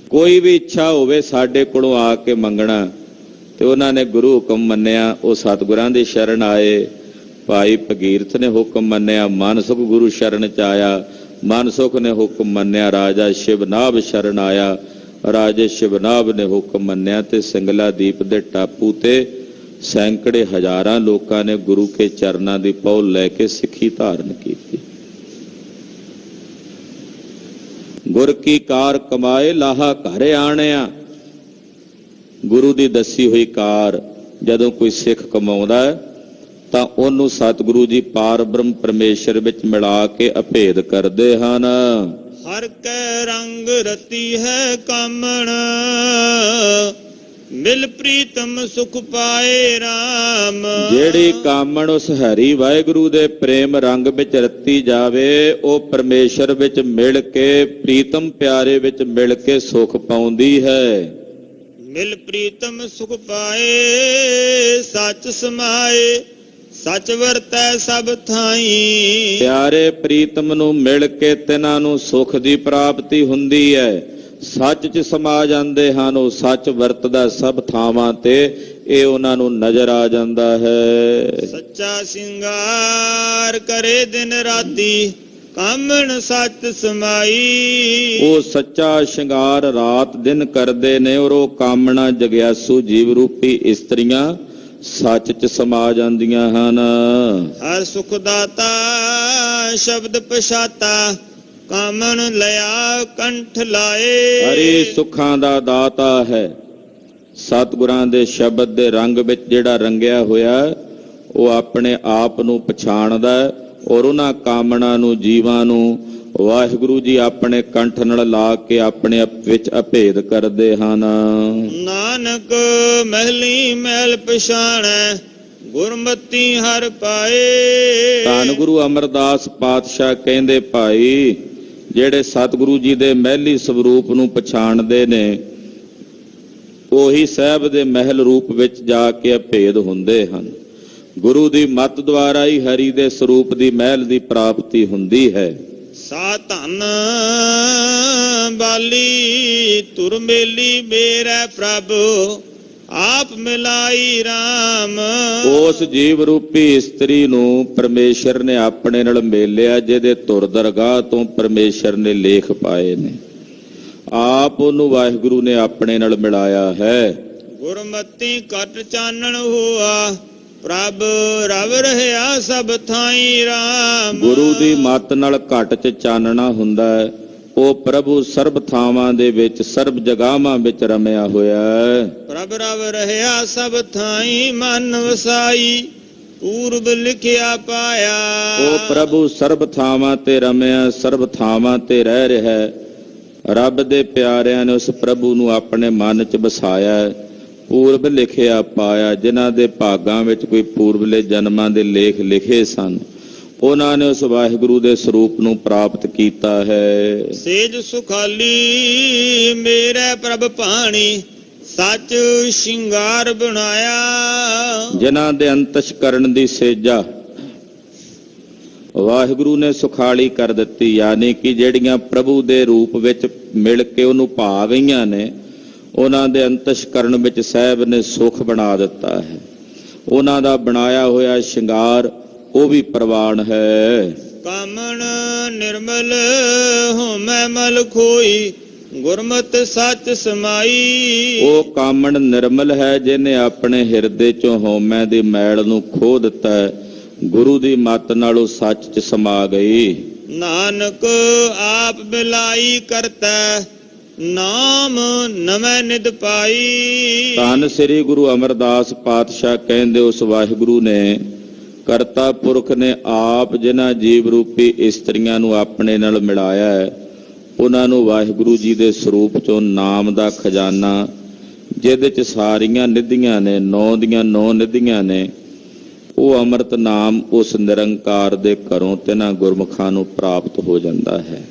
ਕੋਈ ਵੀ ਇੱਛਾ ਹੋਵੇ ਸਾਡੇ ਕੋਲੋਂ ਆ ਕੇ ਮੰਗਣਾ। ਤੇ ਉਹਨਾਂ ਨੇ ਗੁਰੂ ਹੁਕਮ ਮੰਨਿਆ, ਉਹ ਸਤਿਗੁਰਾਂ ਦੀ ਸ਼ਰਨ ਆਏ। ਭਾਈ ਭਗੀਰਥ ਨੇ ਹੁਕਮ ਮੰਨਿਆ, ਮਨਸੁਖ ਗੁਰੂ ਸ਼ਰਨ ਚ ਆਇਆ। ਮਨਸੁਖ ਨੇ ਹੁਕਮ ਮੰਨਿਆ, ਰਾਜਾ ਸ਼ਿਵਨਾਭ ਸ਼ਰਨ ਆਇਆ। ਰਾਜੇ ਸ਼ਿਵਨਾਭ ਨੇ ਹੁਕਮ ਮੰਨਿਆ ਤੇ ਸਿੰਗਲਾ ਦੀਪ ਦੇ ਟਾਪੂ ਤੇ ਸੈਂਕੜੇ ਹਜ਼ਾਰਾਂ ਲੋਕਾਂ ਨੇ ਗੁਰੂ ਕੇ ਚਰਨਾਂ ਦੀ ਪਹੁਲ ਲੈ ਕੇ ਸਿੱਖੀ ਧਾਰਨ ਕੀਤੀ। ਗੁਰ ਕੀ ਕਾਰ ਕਮਾਏ ਲਾਹਾ ਘਰ ਆਣਿਆ। ਗੁਰੂ ਦੀ ਦੱਸੀ ਹੋਈ ਕਾਰ ਜਦੋਂ ਕੋਈ ਸਿੱਖ ਕਮਾਉਂਦਾ ਹੈ ਤਾਂ ਉਹਨੂੰ ਸਤਿਗੁਰੂ ਜੀ ਪਾਰ ਬ੍ਰਹਮ ਪਰਮੇਸ਼ਰ ਵਿੱਚ ਮਿਲਾ ਕੇ ਅਭੇਦ ਕਰਦੇ ਹਨ। ਹਰ ਕੈ ਰੰਗ ਰਤੀ ਹੈ ਕਾਮਣ, ਮਿਲ ਪ੍ਰੀਤਮ ਸੁਖ ਪਾਏ RAM। ਜਿਹੜੀ ਕਾਮਣ ਉਸ ਹਰੀ ਵਾਹਿਗੁਰੂ ਦੇ ਪ੍ਰੇਮ ਰੰਗ ਵਿੱਚ ਰਤੀ ਜਾਵੇ, ਉਹ ਪਰਮੇਸ਼ਰ ਵਿੱਚ ਮਿਲ ਕੇ ਪ੍ਰੀਤਮ ਪਿਆਰੇ ਵਿੱਚ ਮਿਲ ਕੇ ਸੁਖ ਪਾਉਂਦੀ ਹੈ। ਮਿਲ ਪ੍ਰੀਤਮ ਸੁਖ ਪਾਏ, ਸੱਚ ਸਮਾਏ, ਸੱਚ ਵਰਤੈ ਸਭ ਥਾਈ। ਪਿਆਰੇ ਪ੍ਰੀਤਮ ਨੂੰ ਮਿਲ ਕੇ ਤਿਨਾਂ ਨੂੰ ਸੁਖ ਦੀ ਪ੍ਰਾਪਤੀ ਹੁੰਦੀ ਹੈ, ਸੱਚ 'ਚ ਸਮਾ ਜਾਂਦੇ ਹਨ। ਉਹ ਸੱਚ ਵਰਤਦਾ ਸਭ ਥਾਵਾਂ ਤੇ, ਇਹ ਉਹਨਾਂ ਨੂੰ ਨਜ਼ਰ ਆ ਜਾਂਦਾ ਹੈ। ਸੱਚਾ ਸਿੰਗਾਰ ਕਰੇ ਦਿਨ ਰਾਤੀ, ਕਾਮਣ ਸੱਚ ਸਮਾਈ। ਉਹ ਸੱਚਾ ਸ਼ਿੰਗਾਰ ਰਾਤ ਦਿਨ ਕਰਦੇ ਨੇ ਔਰ ਉਹ ਕਾਮਣਾ ਜਗਿਆਸੂ ਜੀਵ ਰੂਪੀ ਇਸਤਰੀਆਂ ਸੱਚ 'ਚ ਸਮਾ ਜਾਂਦੀਆਂ ਹਨ। ਹਰ ਸੁਖ ਦਾਤਾ ਸ਼ਬਦ ਪਛਾਤਾ, ਕਾਮਣ ਲਿਆ ਕੰਠ ਲਾਏ। ਹਰੀ ਸੁੱਖਾਂ ਦਾ ਦਾਤਾ ਹੈ। ਸਤਿਗੁਰਾਂ ਦੇ ਸ਼ਬਦ ਦੇ ਰੰਗ ਵਿੱਚ ਜਿਹੜਾ ਰੰਗਿਆ ਹੋਇਆ, ਉਹ ਆਪਣੇ ਆਪ ਨੂੰ ਪਛਾਣਦਾ ਔਰ ਉਹਨਾਂ ਕਾਮਣਾ ਨੂੰ, ਜੀਵਾਂ ਨੂੰ ਵਾਹਿਗੁਰੂ ਜੀ ਆਪਣੇ ਕੰਠ ਨਾਲ ਲਾ ਕੇ ਆਪਣੇ ਵਿੱਚ ਅਭੇਦ ਕਰਦੇ ਹਨ। ਨਾਨਕ ਮਹਿਲੀ ਮਹਿਲ ਪਛਾਣੈ, ਗੁਰਮਤੀ ਹਰ ਪਾਏ। ਧੰਨ ਗੁਰੂ ਅਮਰਦਾਸ ਪਾਤਸ਼ਾਹ ਕਹਿੰਦੇ, ਭਾਈ ਜਿਹੜੇ ਸਤਿਗੁਰੂ ਜੀ ਦੇ ਮਹਿਲੀ ਸਰੂਪ ਨੂੰ ਪਛਾਣਦੇ ਨੇ, ਉਹੀ ਸਾਹਿਬ ਦੇ ਮਹਿਲ ਰੂਪ ਵਿੱਚ ਜਾ ਕੇ ਅਭੇਦ ਹੁੰਦੇ ਹਨ। ਗੁਰੂ ਦੀ ਮੱਤ ਦੁਆਰਾ ਹੀ ਹਰੀ ਦੇ ਸਰੂਪ ਦੀ ਮਹਿਲ ਦੀ ਪ੍ਰਾਪਤੀ ਹੁੰਦੀ ਹੈ। ਸਾ ਧਨ ਬਾਲੀ ਤੁਰ ਮੇਲੀ ਮੇਰੇ ਪ੍ਰਭ, ਆਪ ਮਿਲਾਈ RAM। ਉਸ ਜੀਵ ਰੂਪੀ ਇਸਤਰੀ ਨੂੰ ਪਰਮੇਸ਼ਰ ਨੇ ਆਪਣੇ ਨਾਲ ਮੇਲਿਆ, ਜਿਹਦੇ ਧੁਰ ਦਰਗਾਹ ਤੋਂ ਪਰਮੇਸ਼ਰ ਨੇ ਲੇਖ ਪਾਏ ਨੇ। ਆਪ ਉਹਨੂੰ ਵਾਹਿਗੁਰੂ ਨੇ ਆਪਣੇ ਨਾਲ ਮਿਲਾਇਆ ਹੈ। ਗੁਰਮਤੀ ਘਟ ਚਾਨਣ ਹੋਆ, ਪ੍ਰਭ ਰਵ ਰਹਿਆ ਸਭ ਥਾਈ RAM। ਗੁਰੂ ਦੀ ਮੱਤ ਨਾਲ ਘਟ 'ਚ ਚਾਨਣਾ ਹੁੰਦਾ ਹੈ, ਉਹ ਪ੍ਰਭੂ ਸਰਬ ਥਾਵਾਂ ਦੇ ਵਿੱਚ ਸਰਬ ਜਗਾਵਾਂ ਵਿੱਚ ਰਮਿਆ ਹੋਇਆ ਹੈ। ਪ੍ਰਭ ਰਵ ਰਹਿਆ ਸਭ ਥਾਈ ਮਨ ਵਸਾਈ ਪੂਰਬ ਲਿਖਿਆ ਪਾਇਆ। ਉਹ ਪ੍ਰਭੂ ਸਰਬ ਥਾਵਾਂ ਤੇ ਰਮਿਆ ਸਰਬ ਥਾਵਾਂ ਤੇ ਰਹਿ ਰਿਹਾ ਹੈ। ਰੱਬ ਦੇ ਪਿਆਰਿਆਂ ਨੇ ਉਸ ਪ੍ਰਭੂ ਨੂੰ ਆਪਣੇ ਮਨ 'ਚ ਵਸਾਇਆ ਹੈ। ਪੂਰਬ ਲਿਖਿਆ ਪਾਇਆ, ਜਿਨ੍ਹਾਂ ਦੇ ਭਾਗਾਂ ਵਿੱਚ ਕੋਈ ਪੂਰਬਲੇ ਜਨਮਾਂ ਦੇ ਲੇਖ ਲਿਖੇ ਸਨ, ਉਹਨਾਂ ਨੇ ਉਸ ਵਾਹਿਗੁਰੂ ਦੇ ਸਰੂਪ ਨੂੰ ਪ੍ਰਾਪਤ ਕੀਤਾ ਹੈ। ਸੇਜ ਸੁਖਾਲੀ ਮੇਰੇ ਪ੍ਰਭ ਭਾਣੀ ਸੱਚ ਸ਼ਿੰਗਾਰ ਬਣਾਇਆ। ਜਿਨ੍ਹਾਂ ਦੇ ਅੰਤਸ਼ਕਰਨ ਦੀ ਸੇਜਾ ਵਾਹਿਗੁਰੂ ਨੇ ਸੁਖਾਲੀ ਕਰ ਦਿੱਤੀ, ਯਾਨੀ ਕਿ ਜਿਹੜੀਆਂ ਪ੍ਰਭੂ ਦੇ ਰੂਪ ਵਿੱਚ ਮਿਲ ਕੇ ਉਹਨੂੰ ਭਾ ਗਈਆਂ ਨੇ, ਉਹਨਾਂ ਦੇ ਅੰਤਸ਼ਕਰਨ ਵਿੱਚ ਸਾਹਿਬ ਨੇ ਸੁਖ ਬਣਾ ਦਿੱਤਾ ਹੈ। ਉਹਨਾਂ ਦਾ ਬਣਾਇਆ ਹੋਇਆ ਸ਼ਿੰਗਾਰ ਉਹ ਵੀ ਪ੍ਰਵਾਨ ਹੈ। ਕਾਮਣ ਨਿਰਮਲ ਹੋਮੈ ਮਲ ਖੋਈ ਗੁਰਮਤਿ ਸੱਚ ਸਮਾਈ। ਉਹ ਕਾਮਣ ਨਿਰਮਲ ਹੈ, ਜਿਹਨੇ ਆਪਣੇ ਹਿਰਦੇ ਚੋਂ ਹਉਮੈ ਦੀ ਮੈਲ ਨੂੰ ਖੋਹ ਦਿੱਤਾ ਹੈ। ਗੁਰੂ ਦੀ ਮੱਤ ਨਾਲ ਉਹ ਸੱਚ 'ਚ ਸਮਾ ਗਈ। ਨਾਨਕ ਆਪ ਬਿਲਾਈ ਕਰਤਾ ਨਾਮ ਨਵੇਂ ਨਿਦ ਪਾਈ। ਧੰਨ ਸ੍ਰੀ ਗੁਰੂ ਅਮਰਦਾਸ ਪਾਤਸ਼ਾਹ ਕਹਿੰਦੇ, ਉਸ ਵਾਹਿਗੁਰੂ ਨੇ, ਕਰਤਾ ਪੁਰਖ ਨੇ ਆਪ ਜਿਨ੍ਹਾਂ ਜੀਵ ਰੂਪੀ ਇਸਤਰੀਆਂ ਨੂੰ ਆਪਣੇ ਨਾਲ ਮਿਲਾਇਆ ਹੈ, ਉਹਨਾਂ ਨੂੰ ਵਾਹਿਗੁਰੂ ਜੀ ਦੇ ਸਰੂਪ ਚੋਂ ਨਾਮ ਦਾ ਖਜ਼ਾਨਾ, ਜਿਹਦੇ 'ਚ ਸਾਰੀਆਂ ਨਿਧੀਆਂ ਨੇ, 9 ਦੀਆਂ 9 ਨਿਧੀਆਂ ਨੇ, ਉਹ ਅੰਮ੍ਰਿਤ ਨਾਮ ਉਸ ਨਿਰੰਕਾਰ ਦੇ ਘਰੋਂ ਤਿਨਾਂ ਗੁਰਮੁਖਾਂ ਨੂੰ ਪ੍ਰਾਪਤ ਹੋ ਜਾਂਦਾ ਹੈ।